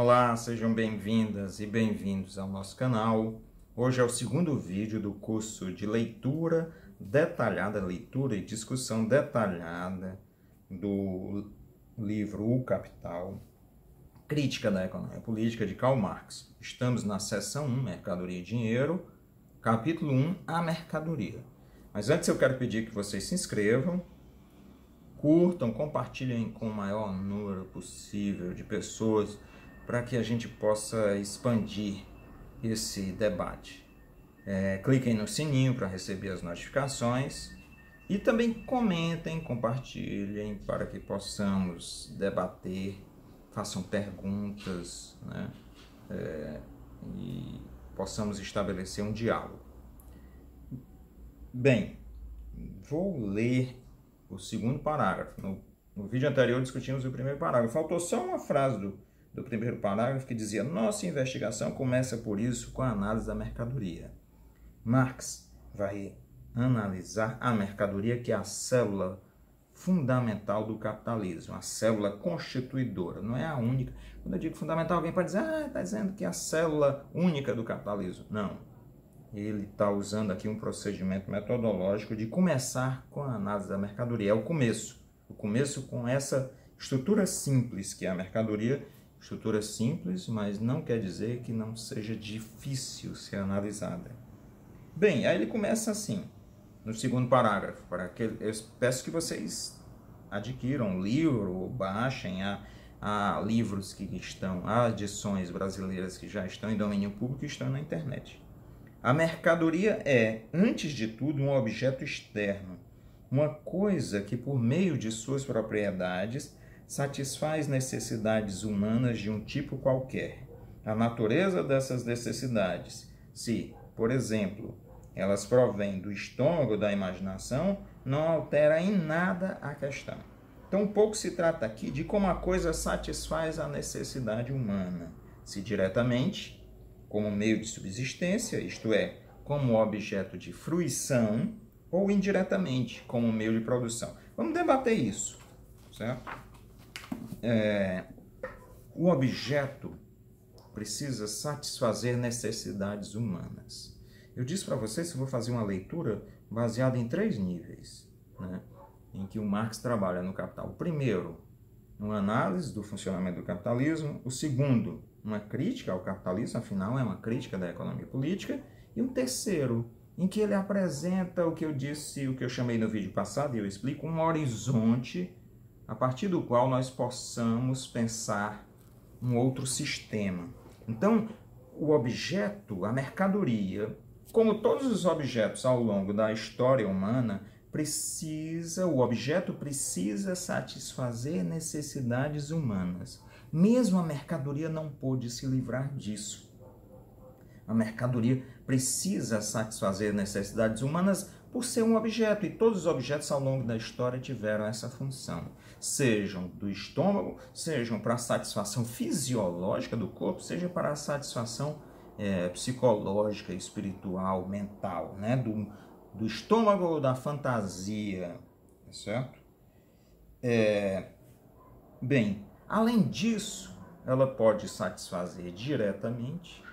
Olá, sejam bem-vindas e bem-vindos ao nosso canal. Hoje é o segundo vídeo do curso de leitura detalhada, leitura e discussão detalhada do livro O Capital, Crítica da Economia Política de Karl Marx. Estamos na seção 1, Mercadoria e Dinheiro, capítulo 1, A Mercadoria. Mas antes eu quero pedir que vocês se inscrevam, curtam, compartilhem com o maior número possível de pessoas para que a gente possa expandir esse debate. Cliquem no sininho para receber as notificações e também comentem, compartilhem para que possamos debater, façam perguntas, né? E possamos estabelecer um diálogo. Bem, vou ler o segundo parágrafo. No vídeo anterior discutimos o primeiro parágrafo. Faltou só uma frase do primeiro parágrafo que dizia: nossa investigação começa por isso com a análise da mercadoria. Marx vai analisar a mercadoria, que é a célula fundamental do capitalismo, a célula constituidora, não é a única. Quando eu digo fundamental, alguém pode dizer, está dizendo que é a célula única do capitalismo. Não. Ele está usando aqui um procedimento metodológico de começar com a análise da mercadoria. É o começo com essa estrutura simples que é a mercadoria. Estrutura simples, mas não quer dizer que não seja difícil ser analisada. Bem, aí ele começa assim, no segundo parágrafo, eu peço que vocês adquiram o livro ou baixem há livros que estão, há edições brasileiras que já estão em domínio público e estão na internet. A mercadoria é, antes de tudo, um objeto externo, uma coisa que, por meio de suas propriedades, satisfaz necessidades humanas de um tipo qualquer. A natureza dessas necessidades, se, por exemplo, elas provêm do estômago ou da imaginação, não altera em nada a questão. Então, um pouco se trata aqui de como a coisa satisfaz a necessidade humana, se diretamente, como meio de subsistência, isto é, como objeto de fruição, ou indiretamente, como meio de produção. Vamos debater isso, certo? O objeto precisa satisfazer necessidades humanas. Eu disse para vocês que eu vou fazer uma leitura baseada em 3 níveis, né, em que o Marx trabalha no Capital. O primeiro, uma análise do funcionamento do capitalismo. O segundo, uma crítica ao capitalismo, afinal é uma crítica da economia política. E um terceiro, em que ele apresenta o que eu disse, o que eu chamei no vídeo passado, e eu explico, um horizonte a partir do qual nós possamos pensar um outro sistema. Então, o objeto, a mercadoria, como todos os objetos ao longo da história humana, o objeto precisa satisfazer necessidades humanas. Mesmo a mercadoria não pôde se livrar disso. A mercadoria precisa satisfazer necessidades humanas por ser um objeto, e todos os objetos ao longo da história tiveram essa função. Sejam do estômago, sejam para a satisfação fisiológica do corpo, seja para a satisfação psicológica, espiritual, mental, né? Do estômago ou da fantasia, certo? Bem, além disso, ela pode satisfazer diretamente,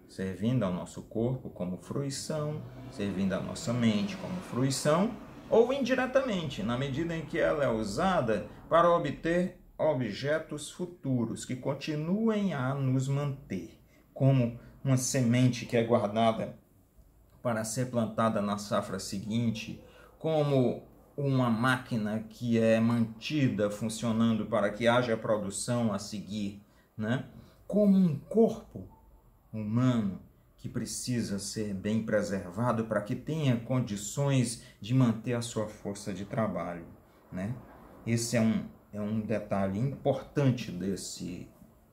servindo ao nosso corpo como fruição, servindo à nossa mente como fruição, ou indiretamente, na medida em que ela é usada para obter objetos futuros que continuem a nos manter, como uma semente que é guardada para ser plantada na safra seguinte, como uma máquina que é mantida funcionando para que haja produção a seguir, né? Como um corpo humano que precisa ser bem preservado para que tenha condições de manter a sua força de trabalho, né? Esse é um detalhe importante desse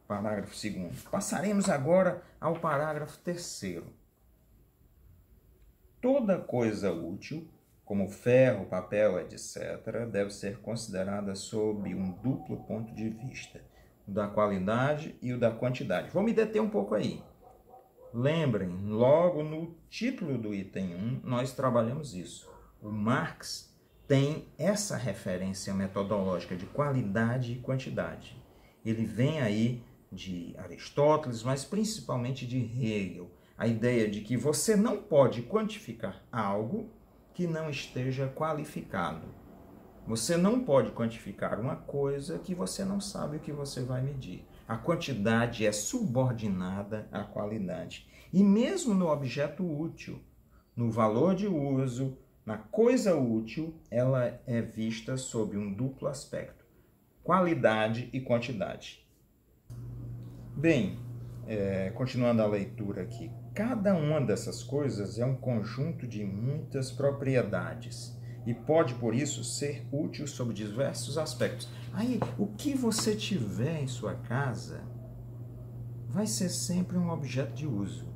parágrafo 2º. Passaremos agora ao parágrafo 3º. Toda coisa útil, como ferro, papel, etc., deve ser considerada sob um duplo ponto de vista, o da qualidade e o da quantidade. Vou me deter um pouco aí. Lembrem, logo no título do item 1, nós trabalhamos isso. O Marx tem essa referência metodológica de qualidade e quantidade. Ele vem aí de Aristóteles, mas principalmente de Hegel. A ideia de que você não pode quantificar algo que não esteja qualificado. Você não pode quantificar uma coisa que você não sabe o que você vai medir. A quantidade é subordinada à qualidade. E mesmo no objeto útil, no valor de uso, na coisa útil, ela é vista sob um duplo aspecto: qualidade e quantidade. Bem, continuando a leitura aqui, cada uma dessas coisas é um conjunto de muitas propriedades e pode, por isso, ser útil sob diversos aspectos. Aí, o que você tiver em sua casa vai ser sempre um objeto de uso,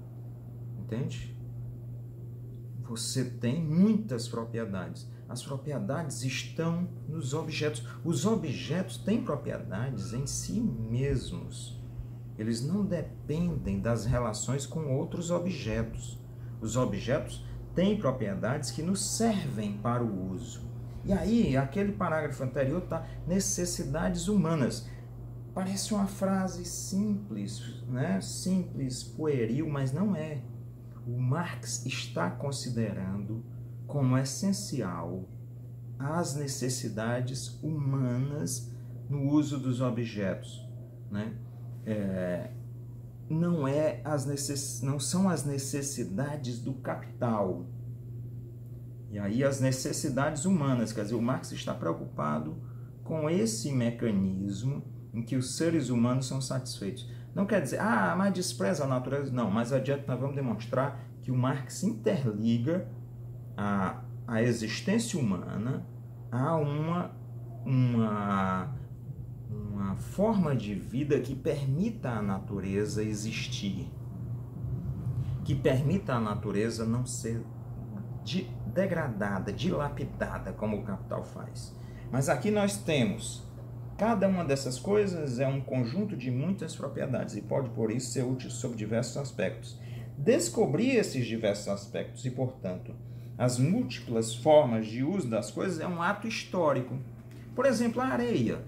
entende? Você tem muitas propriedades. As propriedades estão nos objetos. Os objetos têm propriedades em si mesmos. Eles não dependem das relações com outros objetos. Os objetos têm propriedades que nos servem para o uso. E aí, aquele parágrafo anterior está necessidades humanas. Parece uma frase simples, né? Simples, pueril, mas não é. O Marx está considerando como essencial as necessidades humanas no uso dos objetos, né? Não são as necessidades do capital. E aí as necessidades humanas, quer dizer, o Marx está preocupado com esse mecanismo em que os seres humanos são satisfeitos. Não quer dizer, mas despreza a natureza. Não, mais adiante nós vamos demonstrar que o Marx interliga a existência humana a uma forma de vida que permita à natureza existir, que permita à natureza não ser degradada, dilapidada, como o capital faz. Mas aqui nós temos, cada uma dessas coisas é um conjunto de muitas propriedades e pode, por isso, ser útil sob diversos aspectos. Descobrir esses diversos aspectos e, portanto, as múltiplas formas de uso das coisas é um ato histórico. Por exemplo, a areia.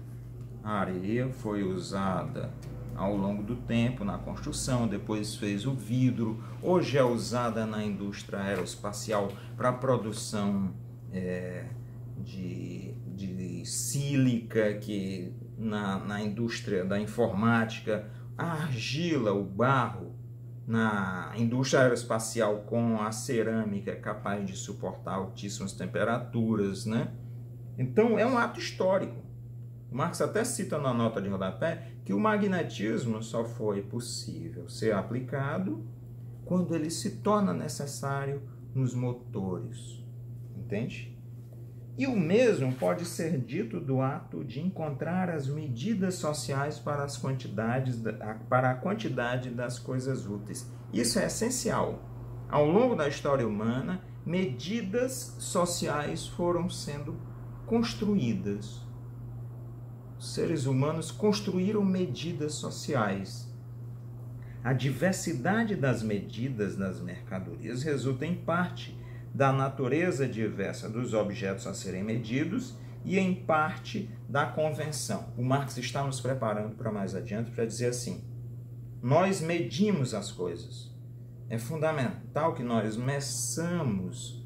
A areia foi usada ao longo do tempo na construção, depois fez o vidro, hoje é usada na indústria aeroespacial para a produção de sílica, que na indústria da informática, a argila, o barro, na indústria aeroespacial com a cerâmica capaz de suportar altíssimas temperaturas, né? Então é um ato histórico. O Marx até cita na nota de rodapé que o magnetismo só foi possível ser aplicado quando ele se torna necessário nos motores, entende? E o mesmo pode ser dito do ato de encontrar as medidas sociais para a quantidade das coisas úteis. Isso é essencial. Ao longo da história humana, medidas sociais foram sendo construídas. Os seres humanos construíram medidas sociais. A diversidade das medidas das mercadorias resulta em parte da natureza diversa dos objetos a serem medidos e em parte da convenção. O Marx está nos preparando para mais adiante para dizer assim: nós medimos as coisas. É fundamental que nós meçamos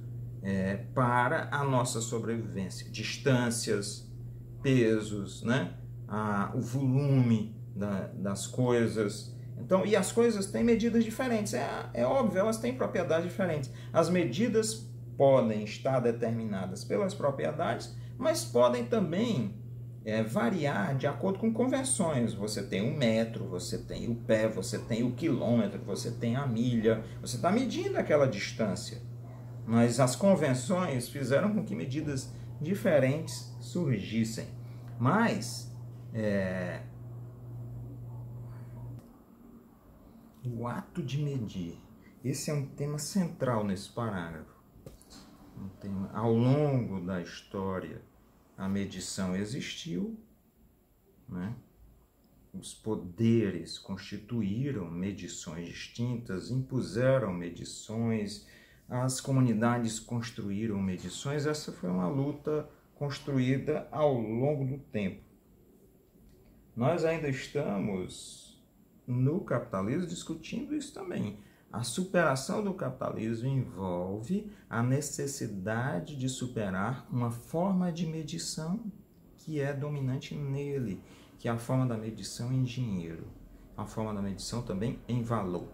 para a nossa sobrevivência. Distâncias, pesos, né? O volume das coisas. Então, e as coisas têm medidas diferentes. É óbvio, elas têm propriedades diferentes. As medidas podem estar determinadas pelas propriedades, mas podem também variar de acordo com convenções. Você tem o metro, você tem o pé, você tem o quilômetro, você tem a milha. Você está medindo aquela distância. Mas as convenções fizeram com que medidas diferentes surgissem. Mas o ato de medir, esse é um tema central nesse parágrafo. Ao longo da história, a medição existiu, né? Os poderes constituíram medições distintas, impuseram medições, as comunidades construíram medições. Essa foi uma luta construída ao longo do tempo. Nós ainda estamos no capitalismo discutindo isso também. A superação do capitalismo envolve a necessidade de superar uma forma de medição que é dominante nele, que é a forma da medição em dinheiro, a forma da medição também em valor.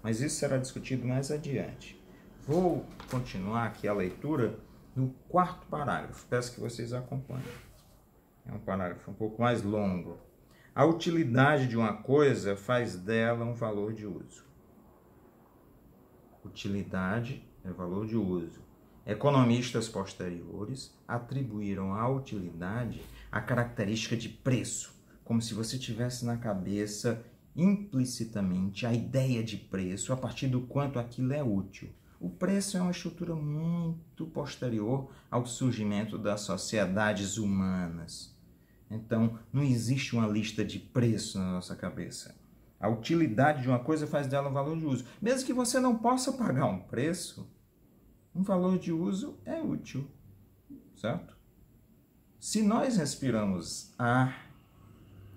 Mas isso será discutido mais adiante. Vou continuar aqui a leitura no quarto parágrafo. Peço que vocês acompanhem. É um parágrafo um pouco mais longo. A utilidade de uma coisa faz dela um valor de uso. Utilidade é valor de uso. Economistas posteriores atribuíram à utilidade a característica de preço, como se você tivesse na cabeça implicitamente a ideia de preço a partir do quanto aquilo é útil. O preço é uma estrutura muito posterior ao surgimento das sociedades humanas. Então, não existe uma lista de preço na nossa cabeça. A utilidade de uma coisa faz dela um valor de uso. Mesmo que você não possa pagar um preço, um valor de uso é útil, certo? Se nós respiramos ar,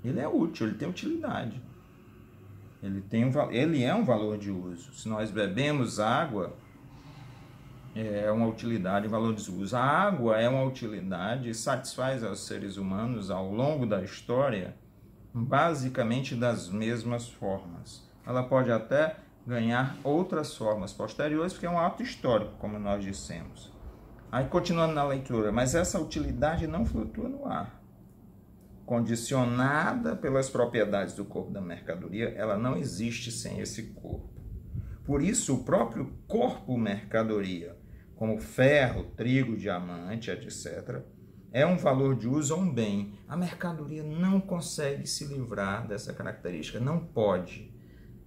ele é útil, ele tem utilidade. Ele é um valor de uso. Se nós bebemos água, é uma utilidade, um valor de uso. A água é uma utilidade e satisfaz aos seres humanos ao longo da história basicamente das mesmas formas. Ela pode até ganhar outras formas posteriores, porque é um ato histórico, como nós dissemos. Aí, continuando na leitura, mas essa utilidade não flutua no ar. Condicionada pelas propriedades do corpo da mercadoria, ela não existe sem esse corpo. Por isso, o próprio corpo mercadoria, como ferro, trigo, diamante, etc., é um valor de uso ou um bem. A mercadoria não consegue se livrar dessa característica, não pode.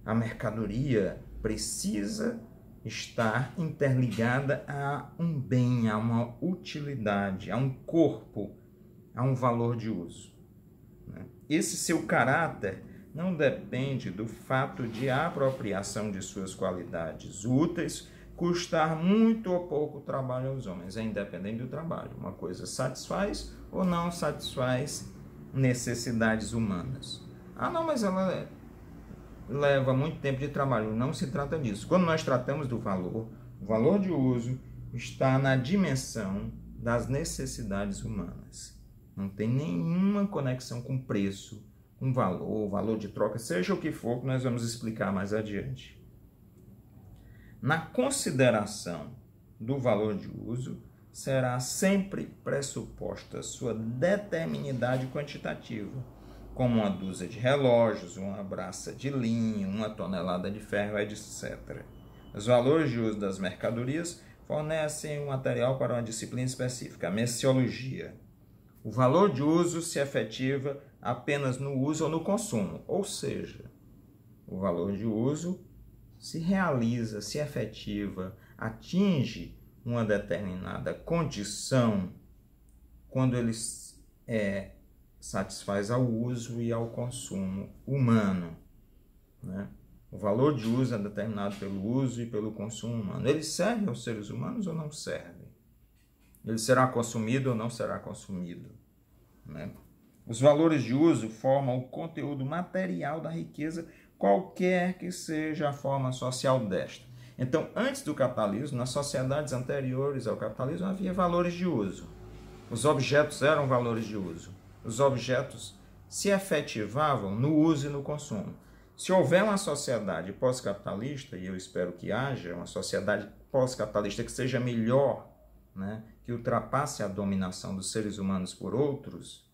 A mercadoria precisa estar interligada a um bem, a uma utilidade, a um corpo, a um valor de uso. Esse seu caráter não depende do fato de a apropriação de suas qualidades úteis custar muito ou pouco trabalho aos homens. É independente do trabalho. Uma coisa satisfaz ou não satisfaz necessidades humanas. Ah, não, mas ela leva muito tempo de trabalho. Não se trata disso. Quando nós tratamos do valor, o valor de uso está na dimensão das necessidades humanas. Não tem nenhuma conexão com preço, com valor de troca, seja o que for, que nós vamos explicar mais adiante. Na consideração do valor de uso, será sempre pressuposta sua determinidade quantitativa, como uma dúzia de relógios, uma braça de linho, uma tonelada de ferro, etc. Os valores de uso das mercadorias fornecem o material para uma disciplina específica, a merceologia. O valor de uso se efetiva apenas no uso ou no consumo, ou seja, o valor de uso se realiza, se efetiva, atinge uma determinada condição quando ele satisfaz ao uso e ao consumo humano, né? O valor de uso é determinado pelo uso e pelo consumo humano. Ele serve aos seres humanos ou não serve? Ele será consumido ou não será consumido, né? Os valores de uso formam o conteúdo material da riqueza, qualquer que seja a forma social desta. Então, antes do capitalismo, nas sociedades anteriores ao capitalismo, havia valores de uso. Os objetos eram valores de uso. Os objetos se efetivavam no uso e no consumo. Se houver uma sociedade pós-capitalista, e eu espero que haja uma sociedade pós-capitalista que seja melhor, né, que ultrapasse a dominação dos seres humanos por outros,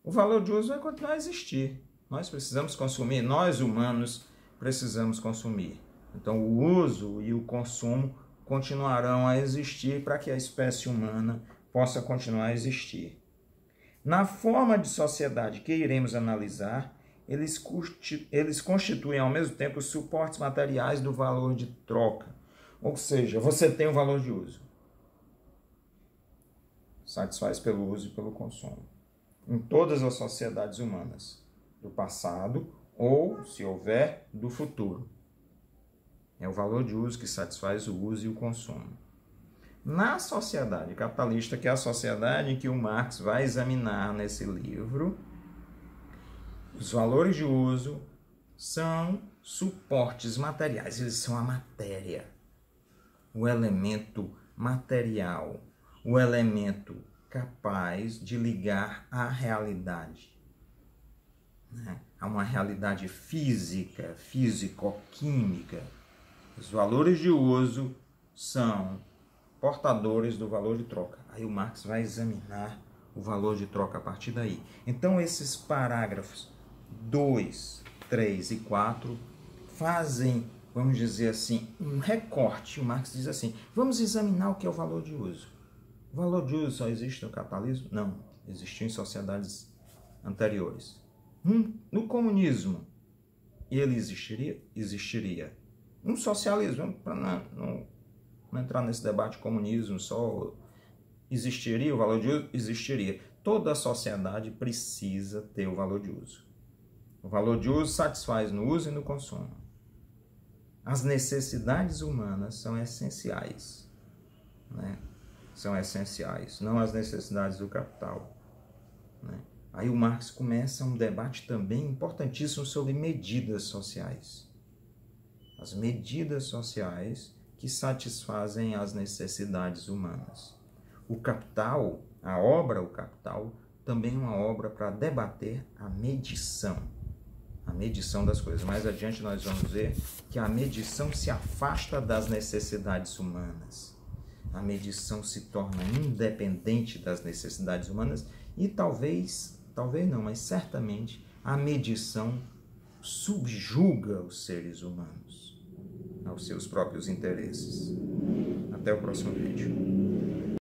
o valor de uso vai continuar a existir. Nós precisamos consumir, nós humanos precisamos consumir. Então o uso e o consumo continuarão a existir para que a espécie humana possa continuar a existir. Na forma de sociedade que iremos analisar, eles constituem ao mesmo tempo os suportes materiais do valor de troca. Ou seja, você tem o valor de uso. Satisfaz pelo uso e pelo consumo. Em todas as sociedades humanas, do passado ou, se houver, do futuro. É o valor de uso que satisfaz o uso e o consumo. Na sociedade capitalista, que é a sociedade em que o Marx vai examinar nesse livro, os valores de uso são suportes materiais, eles são a matéria, o elemento material, o elemento capaz de ligar à realidade, né? A uma realidade física, físico-química. Os valores de uso são portadores do valor de troca. Aí o Marx vai examinar o valor de troca a partir daí. Então esses parágrafos 2, 3 e 4 fazem, vamos dizer assim, um recorte. O Marx diz assim, vamos examinar o que é o valor de uso. O valor de uso só existe no capitalismo? Não, existiu em sociedades anteriores. No comunismo, ele existiria? Existiria. No socialismo, para não entrar nesse debate comunismo, só existiria o valor de uso? Existiria. Toda sociedade precisa ter o valor de uso. O valor de uso satisfaz no uso e no consumo. As necessidades humanas são essenciais, né? São essenciais, não as necessidades do capital, né? Aí o Marx começa um debate também importantíssimo sobre medidas sociais. As medidas sociais que satisfazem as necessidades humanas. O Capital, a obra O Capital, também é uma obra para debater a medição das coisas. Mais adiante nós vamos ver que a medição se afasta das necessidades humanas. A medição se torna independente das necessidades humanas e talvez não, mas certamente a medição subjuga os seres humanos aos seus próprios interesses. Até o próximo vídeo.